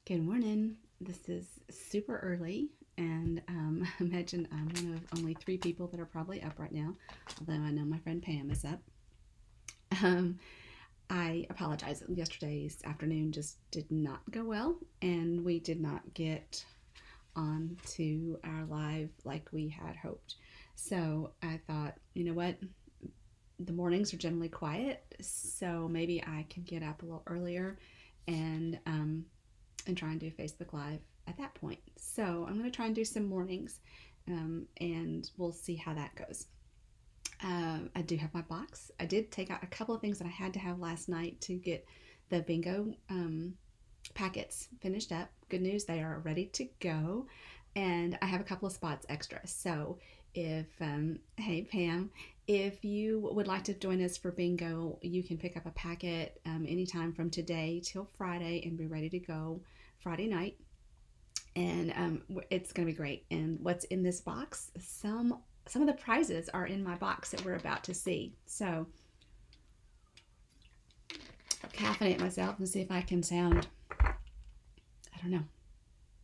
Good morning. This is super early, and imagine I'm one of only three people that are probably up right now, although I know my friend Pam is up. Um, I apologize. Yesterday's afternoon just did not go well, and we did not get on to our live like we had hoped. So I thought, you know what? The mornings are generally quiet, so maybe I can get up a little earlier and try and do Facebook Live at that point. So I'm going to try and do some mornings, and we'll see how that goes. I do have my box. I did take out a couple of things that I had to have last night to get the bingo packets finished up. Good news, they are ready to go, and I have a couple of spots extra. So if hey Pam, if you would like to join us for bingo, you can pick up a packet anytime from today till Friday and be ready to go Friday night. And it's going to be great. And what's in this box? Some of the prizes are in my box that we're about to see. So I'll caffeinate myself and see if I can sound, I don't know,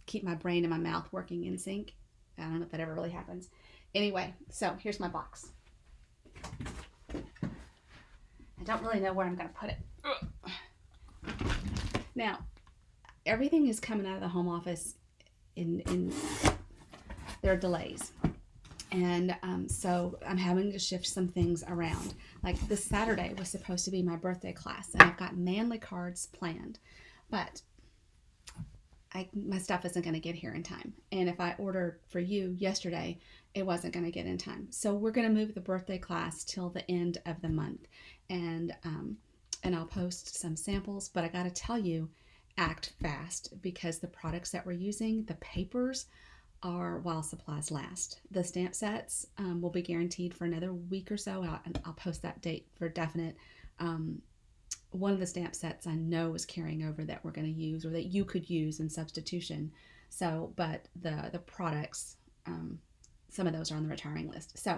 keep my brain and my mouth working in sync. I don't know if that ever really happens. Anyway, so here's my box. I don't really know where I'm going to put it. Now, everything is coming out of the home office in there are delays. And so I'm having to shift some things around. Like this Saturday was supposed to be my birthday class, and I've got manly cards planned. But my stuff isn't going to get here in time. And if I ordered for you yesterday, it wasn't going to get in time. So we're going to move the birthday class till the end of the month. And I'll post some samples, but I got to tell you, act fast, because the products that we're using, the papers, are while supplies last. The stamp sets will be guaranteed for another week or so. I'll post that date for definite. One of the stamp sets I know is carrying over that we're going to use, or that you could use in substitution. So, but the products, some of those are on the retiring list. So,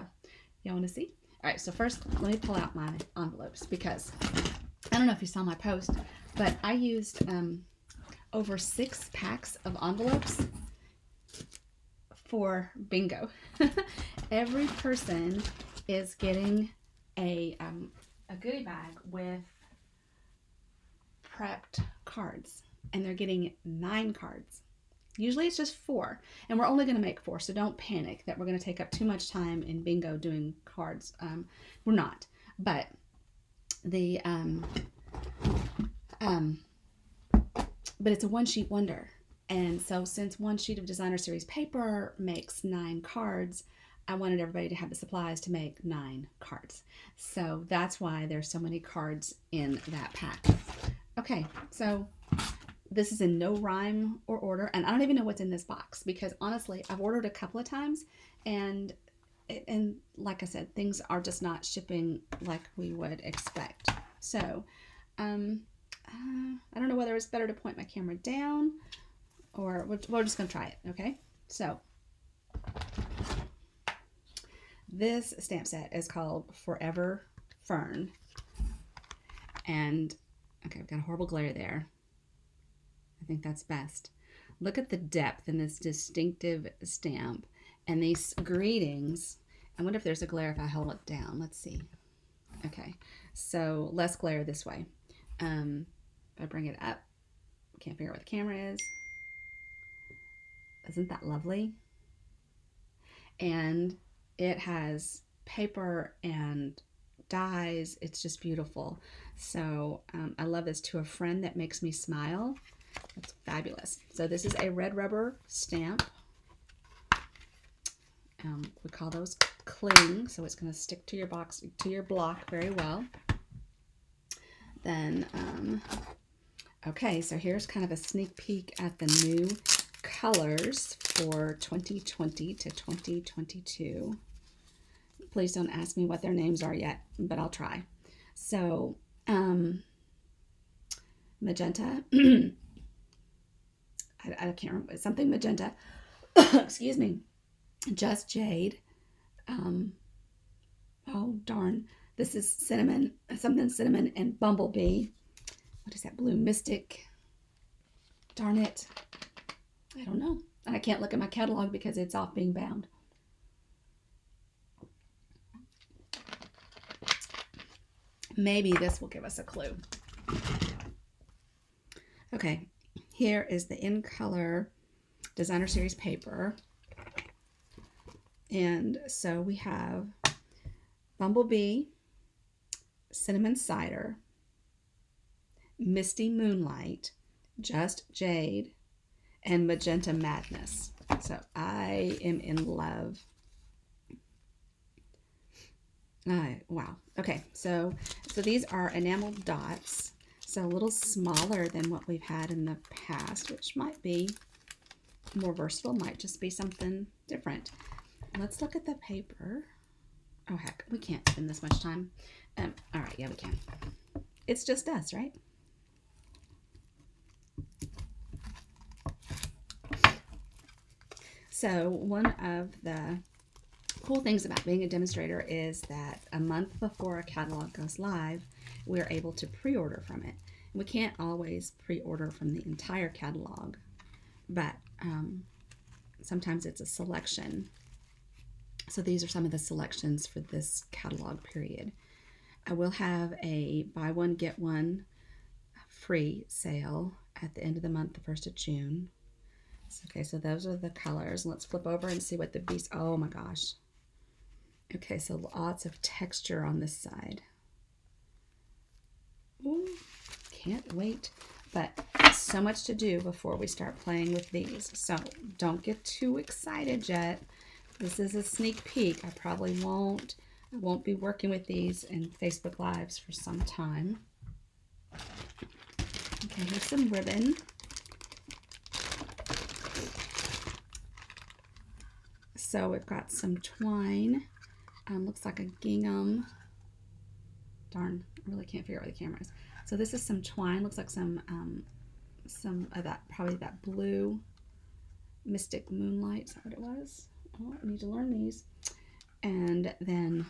y'all want to see? All right. So first, let me pull out my envelopes, because I don't know if you saw my post, but I used over 6 packs of envelopes for bingo. Every person is getting a goodie bag with prepped cards, and they're getting 9 cards. Usually it's just 4, and we're only going to make 4, so don't panic that we're going to take up too much time in bingo doing cards. We're not, but the but it's a one sheet wonder. And so since one sheet of designer series paper makes 9 cards, I wanted everybody to have the supplies to make 9 cards. So that's why there's so many cards in that pack. Okay, so this is in no rhyme or order, and I don't even know what's in this box, because honestly, I've ordered a couple of times, and like I said, things are just not shipping like we would expect. So I don't know whether it's better to point my camera down, or we're just going to try it, okay? So this stamp set is called Forever Fern. And, okay, I've got a horrible glare there. I think that's best. Look at the depth in this distinctive stamp and these greetings. I wonder if there's a glare if I hold it down. Let's see. Okay, so less glare this way. If I bring it up, can't figure out what the camera is. Isn't that lovely? And it has paper and dies. It's just beautiful. So I love this. To a friend that makes me smile. That's fabulous. So this is a red rubber stamp. We call those cling, so it's going to stick to your box, to your block very well. Then, okay, so here's kind of a sneak peek at the new colors for 2020 to 2022. Please don't ask me what their names are yet, but I'll try. So, magenta. I can't remember. Something magenta. Excuse me. Just Jade. Oh, darn. This is cinnamon. Something cinnamon and bumblebee. What is that? Blue Mystic. Darn it. I don't know. I can't look at my catalog because it's off being bound. Maybe this will give us a clue. Okay, here is the In Color Designer Series paper. And so we have Bumblebee, Cinnamon Cider, Misty Moonlight, Just Jade, and Magenta Madness. So I am in love. Wow. Okay, so these are enameled dots. So a little smaller than what we've had in the past, which might be more versatile, might just be something different. Let's look at the paper. Oh heck, we can't spend this much time. All right, yeah, we can. It's just us, right? So one of the cool things about being a demonstrator is that a month before a catalog goes live, we're able to pre-order from it. We can't always pre-order from the entire catalog, but sometimes it's a selection. So these are some of the selections for this catalog period. I will have a buy one, get one free sale at the end of the month, the 1st of June. Okay, so those are the colors. Let's flip over and see what the beast, oh my gosh. Okay, so lots of texture on this side. Ooh, can't wait. But so much to do before we start playing with these. So don't get too excited yet. This is a sneak peek. I won't be working with these in Facebook Lives for some time. Okay, here's some ribbon. So we've got some twine. Looks like a gingham. Darn, I really can't figure out where the camera is. So this is some twine. Looks like some of that, probably that blue Mystic Moonlight. Is that what it was? Oh, I need to learn these. And then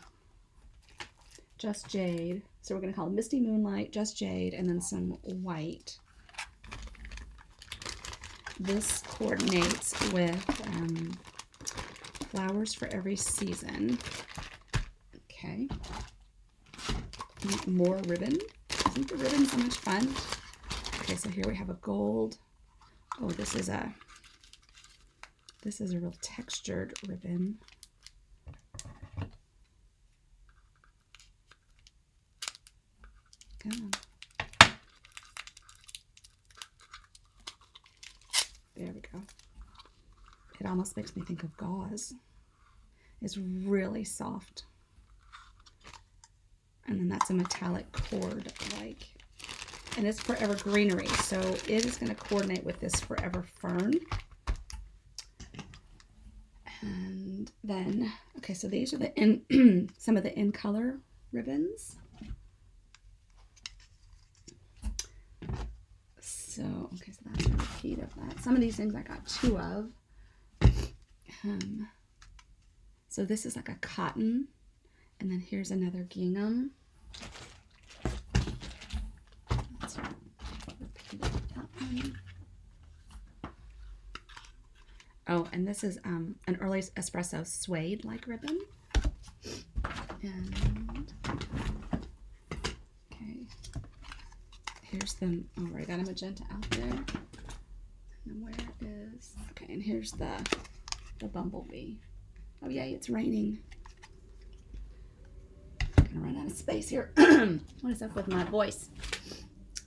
Just Jade. So we're going to call it Misty Moonlight, Just Jade, and then some white. This coordinates with Flowers for Every Season. Okay. More ribbon. Isn't the ribbon so much fun? Okay, so here we have a gold. Oh, this is a real textured ribbon. Come on. There we go. It almost makes me think of gauze. It's really soft. And then that's a metallic cord, and it's Forever Greenery. So it is going to coordinate with this Forever Fern. And then, okay, so these are the some of the In Color ribbons. So, okay, so that's a repeat of that. Some of these things I got 2 of. So this is like a cotton, and then here's another gingham. Let's repeat that one. Oh, and this is an early espresso suede-like ribbon. And okay, here's the. Oh, I got a magenta out there. And then where is? Okay, and here's the bumblebee. Oh yay, it's raining. I'm gonna run out of space here. What is up with my voice?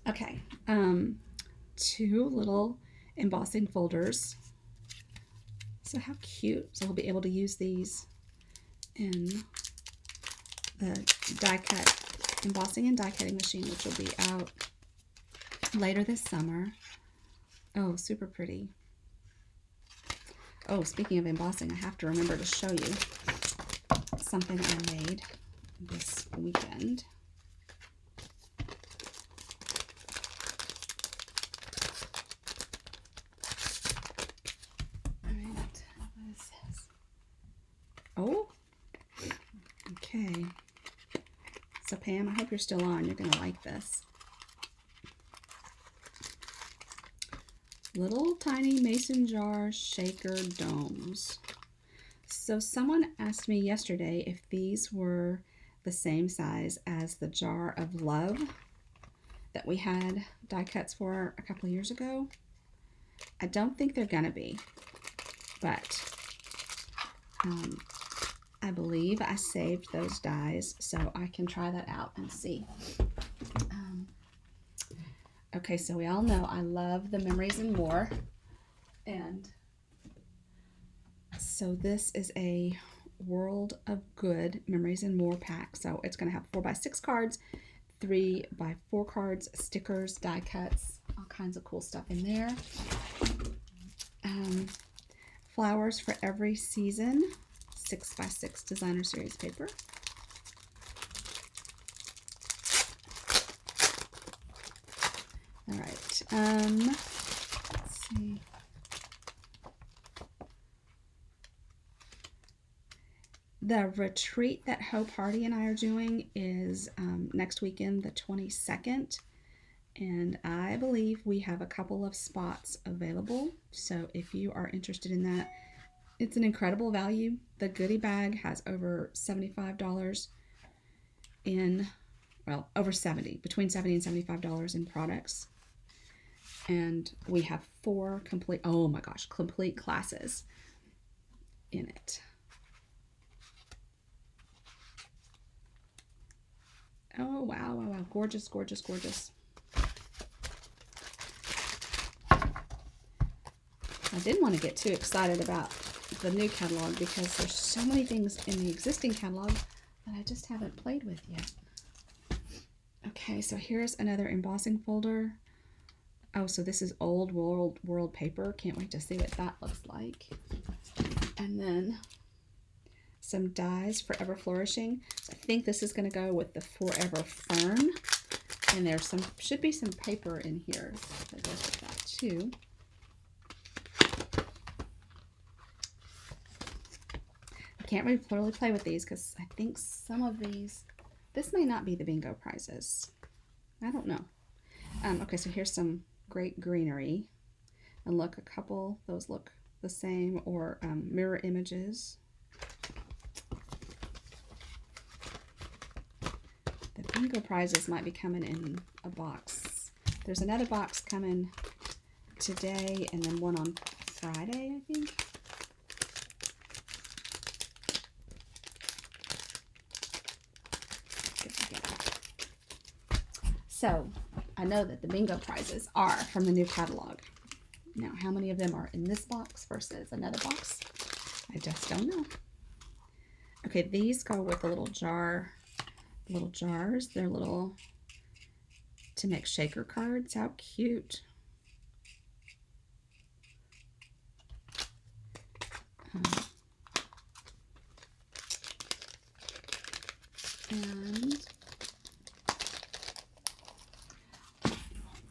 Okay, 2 little embossing folders. So how cute. So we'll be able to use these in the die cut, embossing and die cutting machine, which will be out later this summer. Oh, super pretty. Oh, speaking of embossing, I have to remember to show you something I made this weekend. All right, what is this? Oh, okay. So Pam, I hope you're still on. You're going to like this. little tiny mason jar shaker domes. So someone asked me yesterday if these were the same size as the jar of love that we had die cuts for a couple of years ago. I don't think they're gonna be, but I believe I saved those dies so I can try that out and see. Okay, so we all know I love the Memories and More, and so this is a World of Good Memories and More pack. So it's going to have 4x6 cards, 3x4 cards, stickers, die cuts, all kinds of cool stuff in there. Flowers for every season, 6x6 designer series paper. All right, let's see. The retreat that Hope Hardy and I are doing is next weekend, the 22nd. And I believe we have a couple of spots available. So if you are interested in that, it's an incredible value. The goodie bag has over $75 in, well, over 70, between $70 and $75 in products. And we have 4 complete, oh my gosh, complete classes in it. Oh, wow, wow, wow. Gorgeous, gorgeous, gorgeous. I didn't want to get too excited about the new catalog because there's so many things in the existing catalog that I just haven't played with yet. Okay, so here's another embossing folder. Oh, so this is old world paper. Can't wait to see what that looks like. And then some dies, Forever Flourishing. So I think this is going to go with the Forever Fern. And there's some, should be some paper in here that goes with that too. I can't really play with these because I think some of these, this may not be the bingo prizes. I don't know. Okay, so here's some Great Greenery. And look, a couple, those look the same, or mirror images. The bingo prizes might be coming in a box. There's another box coming today and then one on Friday, I think. So I know that the bingo prizes are from the new catalog. Now, how many of them are in this box versus another box? I just don't know. Okay, these go with a little jar, little jars. They're little to make shaker cards. How cute. And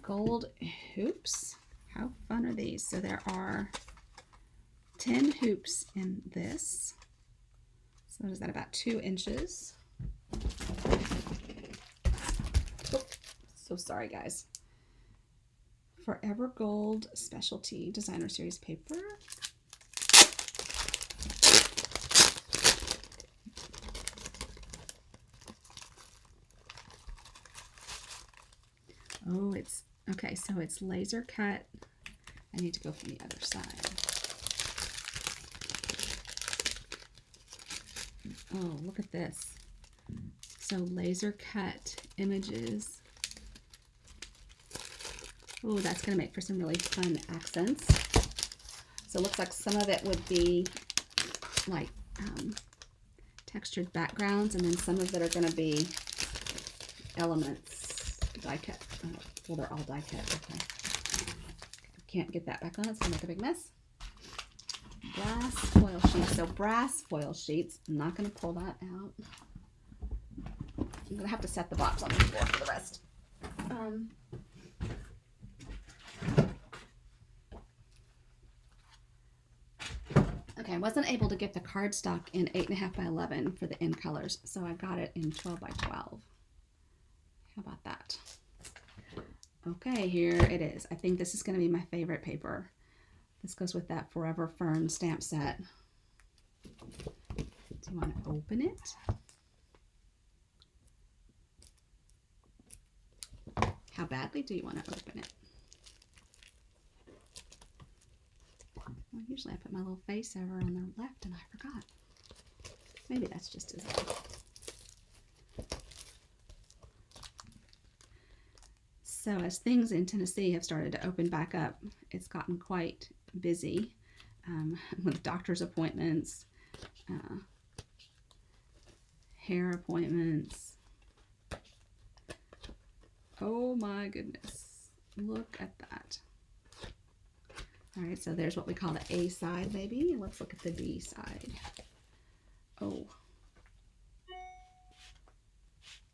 gold hoops. How fun are these? So there are 10 hoops in this. So what is that, about 2 inches? Oh, so sorry, guys. Forever Gold Specialty Designer Series paper. Oh, it's, okay, so it's laser cut. I need to go from the other side. Oh, look at this. So laser cut images. Oh, that's going to make for some really fun accents. So it looks like some of it would be like textured backgrounds, and then some of it are going to be elements, die cut. Well, they're all die cut. Okay. Can't get that back on. It's going to make a big mess. Brass foil sheets. So brass foil sheets. I'm not going to pull that out. I'm going to have to set the box on the floor for the rest. Okay, I wasn't able to get the cardstock in 8.5 by 11 for the end colors, so I got it in 12 by 12. How about that? Okay, here it is. I think this is going to be my favorite paper. This goes with that Forever Fern stamp set. Do you want to open it? How badly do you want to open it? Well, usually I put my little face over on the left and I forgot. Maybe that's just as well. So as things in Tennessee have started to open back up, it's gotten quite busy with doctor's appointments, hair appointments. Oh my goodness, look at that. All right, so there's what we call the A side, maybe. Let's look at the B side. Oh.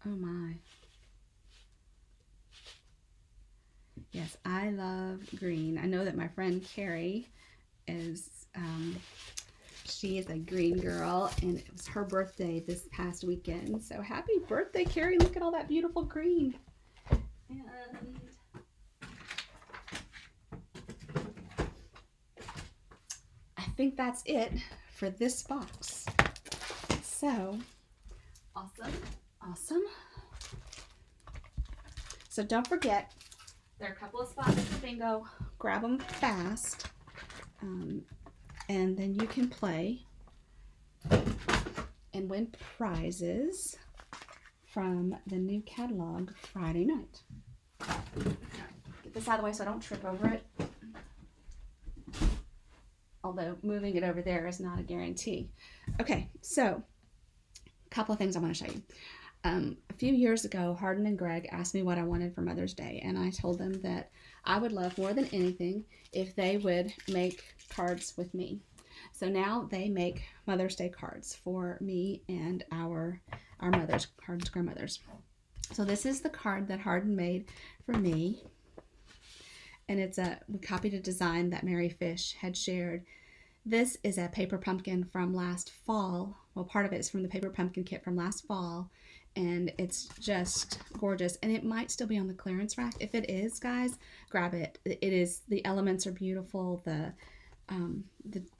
Oh my. Yes, I love green. I know that my friend Carrie is, she is a green girl, and it was her birthday this past weekend. So happy birthday, Carrie. Look at all that beautiful green. And I think that's it for this box. So, awesome, awesome. So don't forget, there are a couple of spots for bingo. Grab them fast, and then you can play and win prizes from the new catalog Friday night. Get this out of the way so I don't trip over it. Although moving it over there is not a guarantee. Okay, so a couple of things I want to show you. A few years ago, Hardin and Greg asked me what I wanted for Mother's Day, and I told them that I would love more than anything if they would make cards with me. So now they make Mother's Day cards for me and our mothers, Hardin's grandmothers. So this is the card that Hardin made for me, and we copied a design that Mary Fish had shared. This is a paper pumpkin from last fall. Well, part of it is from the paper pumpkin kit from last fall, and it's just gorgeous. And it might still be on the clearance rack. If it is, guys, grab it. It is. The elements are beautiful.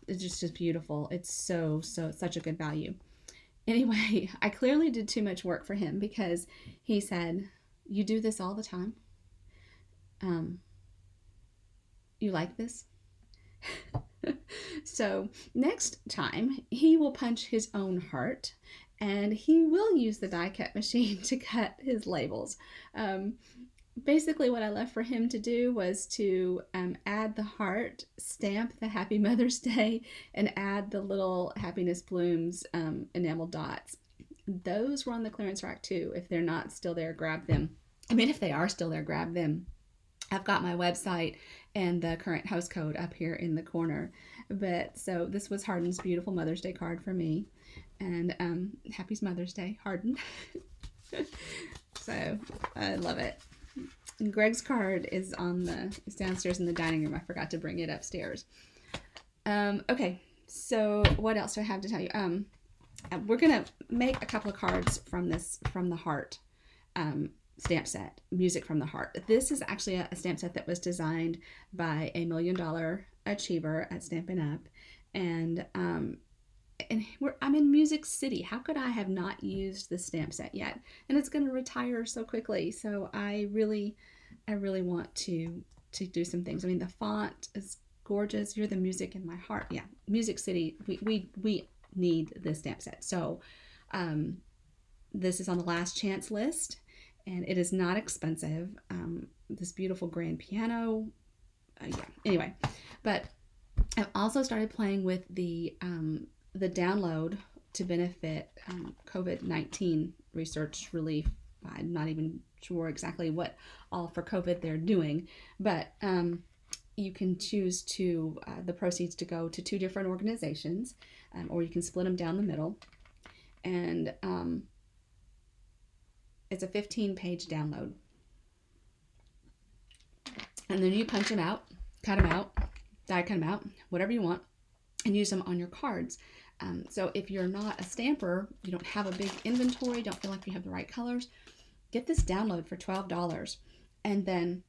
It's just beautiful. It's such a good value. Anyway, I clearly did too much work for him because he said, "You do this all the time. You like this?" So next time he will punch his own heart, and he will use the die cut machine to cut his labels. Basically what I left for him to do was to add the heart, stamp the Happy Mother's Day, and add the little happiness blooms enamel dots. Those were on the clearance rack too. If they're not still there, grab them. I mean, if they are still there, grab them. I've got my website and the current house code up here in the corner. But so this was Hardin's beautiful Mother's Day card for me. And happy Mother's Day, Hardin. So I love it. And Greg's card is it's downstairs in the dining room. I forgot to bring it upstairs. Okay, so what else do I have to tell you? We're gonna make a couple of cards from the heart stamp set, Music from the Heart. This is actually a stamp set that was designed by a $1 million achiever at Stampin' Up, and I'm in Music City. How could I have not used this stamp set yet? And it's going to retire so quickly. So I really want to do some things. I mean, the font is gorgeous. You're the music in my heart. Yeah, Music City. We need this stamp set. So this is on the last chance list, and it is not expensive. This beautiful grand piano. Yeah. Anyway, but I've also started playing with the download to benefit COVID-19 research relief. I'm not even sure exactly what all for COVID they're doing, but you can choose to the proceeds to go to 2 different organizations, or you can split them down the middle, and it's a 15-page download, and then you punch them out, cut them out, die cut them out, whatever you want, and use them on your cards. So if you're not a stamper, you don't have a big inventory, don't feel like you have the right colors, get this download for $12, and then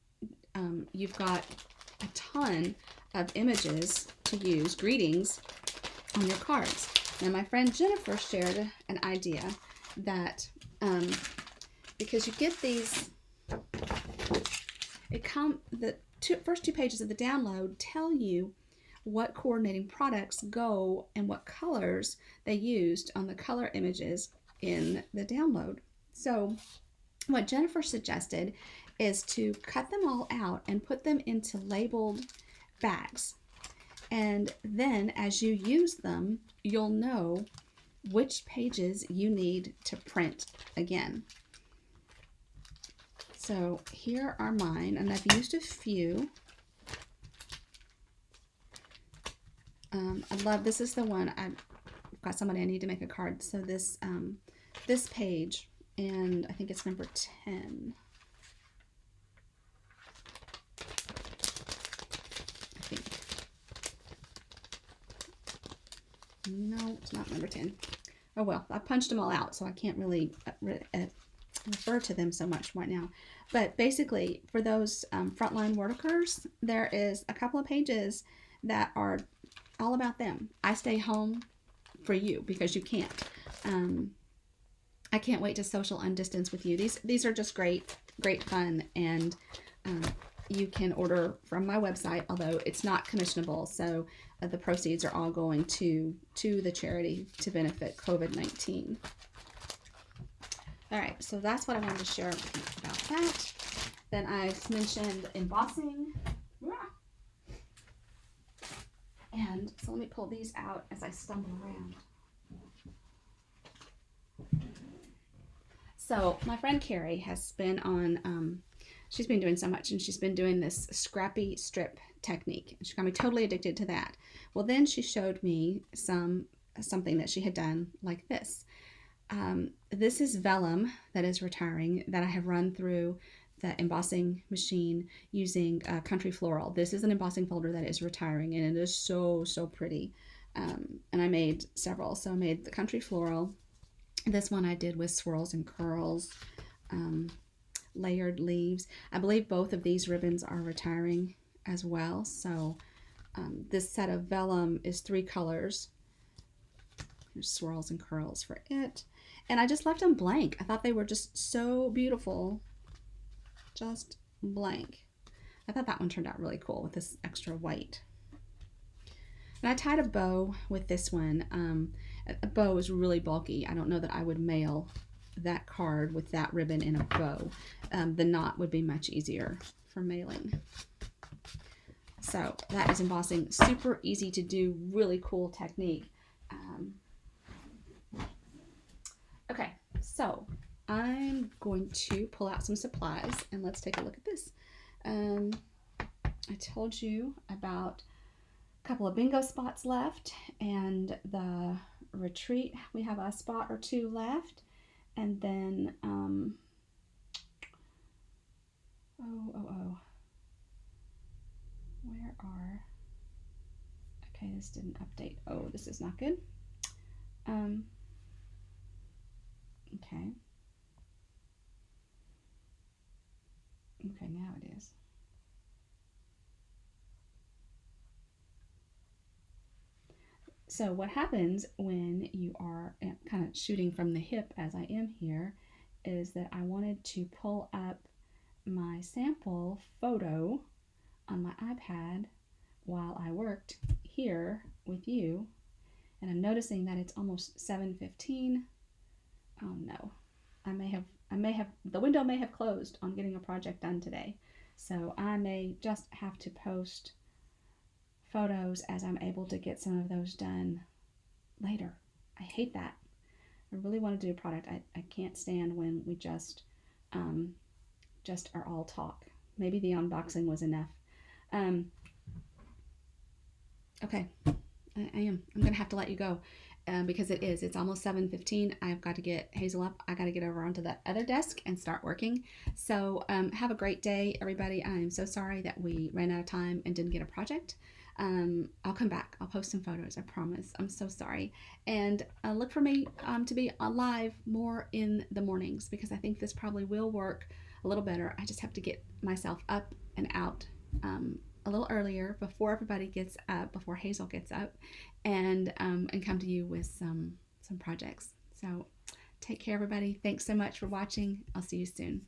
you've got a ton of images to use, greetings, on your cards. Now, my friend Jennifer shared an idea that because you get these, the first two pages of the download tell you what coordinating products go and what colors they used on the color images in the download. So what Jennifer suggested is to cut them all out and put them into labeled bags. And then as you use them, you'll know which pages you need to print again. So here are mine, and I've used a few. I love, this is the one, I've got somebody I need to make a card. So this, this page, and I think it's number 10. I think. No, it's not number 10. Oh well, I punched them all out, so I can't really refer to them so much right now. But basically, for those frontline workers, there is a couple of pages that are all about them. I stay home for you because you can't. I can't wait to social undistance with you. These are just great fun, and you can order from my website, although it's not commissionable. So the proceeds are all going to the charity to benefit COVID-19. All right, so that's what I wanted to share about that. Then I mentioned embossing. And so let me pull these out as I stumble around. So my friend Carrie has been on, she's been doing so much, and she's been doing this scrappy strip technique. She got me totally addicted to that. Well, then she showed me something that she had done like this. This is vellum that is retiring that I have run through the embossing machine using Country Floral. This is an embossing folder that is retiring, and it is so pretty. And I made several. So I made the Country Floral. This one I did with swirls and curls, layered leaves. I believe both of these ribbons are retiring as well. So this set of vellum is 3 colors. There's swirls and curls for it. And I just left them blank. I thought they were just so beautiful. Just blank. I thought that one turned out really cool with this extra white. And I tied a bow with this one. A bow is really bulky. I don't know that I would mail that card with that ribbon in a bow. The knot would be much easier for mailing. So that is embossing. Super easy to do. Really cool technique. Okay, so I'm going to pull out some supplies and let's take a look at this. I told you about a couple of bingo spots left, and the retreat, we have a spot or 2 left, and then where are, okay, this didn't update. Oh, this is not good. Okay. Okay, now it is. So what happens when you are kind of shooting from the hip, as I am here, is that I wanted to pull up my sample photo on my iPad while I worked here with you, and I'm noticing that it's almost 7:15. Oh no, I may have, the window may have closed on getting a project done today. So I may just have to post photos as I'm able to get some of those done later. I hate that. I really want to do a product. I can't stand when we just are all talk. Maybe the unboxing was enough. Okay, I'm going to have to let you go. Because it's almost 7:15. I've got to get Hazel up. I got to get over onto the other desk and start working. So have a great day, everybody. I'm so sorry that we ran out of time and didn't get a project. I'll come back. I'll post some photos, I promise. I'm so sorry. And look for me to be live more in the mornings, because I think this probably will work a little better. I just have to get myself up and out a little earlier before everybody gets up, before Hazel gets up, and come to you with some projects. So take care, everybody. Thanks so much for watching. I'll see you soon.